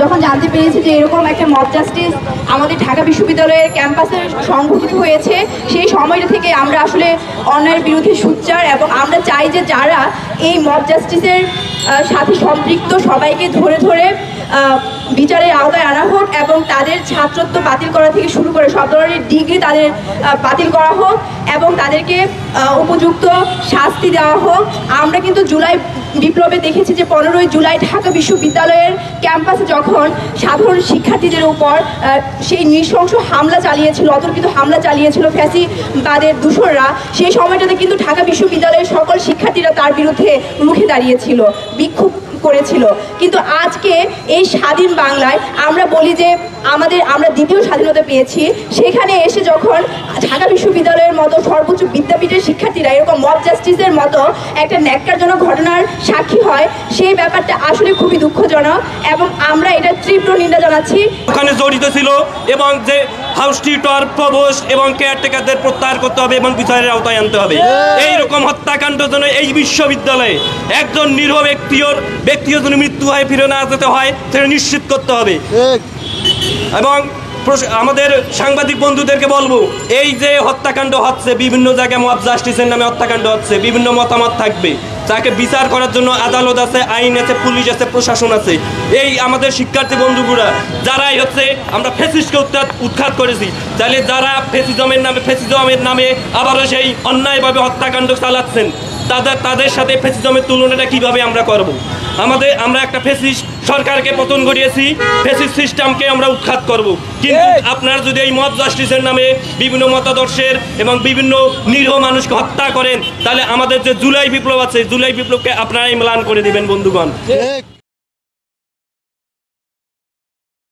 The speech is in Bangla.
যখন জানতে পেরেছি যে এরকম একটা মব জাস্টিস আমাদের ঢাকা বিশ্ববিদ্যালয়ের ক্যাম্পাসে সংঘটিত হয়েছে, সেই সময়টা থেকে আমরা আসলে অন্যায়ের বিরুদ্ধে সোচ্চার এবং আমরা চাই যে যারা এই মব জাস্টিসের সাথে সম্পৃক্ত সবাইকে ধরে ধরে বিচারের আওতায় আনা হোক এবং তাদের ছাত্রত্ব বাতিল করা থেকে শুরু করে সব ধরনের ডিগ্রি তাদের বাতিল করা হোক এবং তাদেরকে উপযুক্ত শাস্তি দেওয়া হোক। আমরা কিন্তু জুলাই বিপ্লবে দেখেছি যে 15ই জুলাই ঢাকা বিশ্ববিদ্যালয়ের ক্যাম্পাসে যখন সাধারণ শিক্ষার্থীদের উপর সেই নৃশংস হামলা চালিয়েছিল, অতর্কিত হামলা চালিয়েছিল ফ্যাসিবাদের দূষররা, সেই সময়টাতে কিন্তু ঢাকা বিশ্ববিদ্যালয়ের সকল শিক্ষার্থীরা তার বিরুদ্ধে রুখে দাঁড়িয়েছিল, বিক্ষোভ করেছিল। কিন্তু আজকে এই স্বাধীন বাংলায় আমরা বলি যে আমরা দ্বিতীয় স্বাধীনতা পেয়েছি, সেখানে এসে যখন ঢাকা বিশ্ববিদ্যালয়ের মতো সর্বোচ্চ বিদ্যাপীঠের শিক্ষার্থীরা এরকম মব জাস্টিসের মতো একটা ন্যাক্কারজনক ঘটনার সাক্ষী হয়, সেই ব্যাপারটা আসলে খুবই দুঃখজনক এবং আমরা এটা তীব্র নিন্দা জানাচ্ছি। ওখানে জড়িত ছিল এবং যে হাউস টিউটর, প্রভোস্ট এবং কেয়ারটেকারদের প্রত্যাহার করতে হবে এবং বিচারের আওতায় আনতে হবে। এইরকম হত্যাকাণ্ড যেন এই বিশ্ববিদ্যালয়ে একজন নিরীহ ব্যক্তিও যেন মৃত্যু হয়, ফিরে না যেতে হয়, সেটা নিশ্চিত করতে হবে। এবং আমাদের সাংবাদিক বন্ধুদেরকে বলবো, এই যে হত্যাকাণ্ড হচ্ছে, বিভিন্ন জায়গায় মব জাস্টিসের নামে হত্যাকাণ্ড হচ্ছে, বিভিন্ন মতামত থাকবে, তাকে বিচার করার জন্য আদালত আছে, আইন আছে, পুলিশ আছে, প্রশাসন আছে। এই আমাদের শিক্ষার্থী বন্ধুগুলা যারাই হচ্ছে আমরা ফ্যাসিস্টকে উৎখাত করেছি, তাহলে যারা ফ্যাসিজমের নামে আবারও সেই অন্যায়ভাবে হত্যাকাণ্ড চালাচ্ছেন, তাদের সাথে ফ্যাসিজমের তুলনাটা কিভাবে আমরা করব? আমরা একটা ফ্যাসিস্ট সরকারকে পতন ঘটিয়েছি, ফ্যাসিস্ট সিস্টেমকে আমরা উৎখাত করব। কিন্তু আপনারা যদি এই মব জাস্টিসের নামে বিভিন্ন মতাদর্শের এবং বিভিন্ন নিরীহ মানুষকে হত্যা করেন, তাহলে আমাদের যে জুলাই বিপ্লব আছে, জুলাই বিপ্লবকে আপনারাই ম্লান করে দিবেন বন্ধুগণ।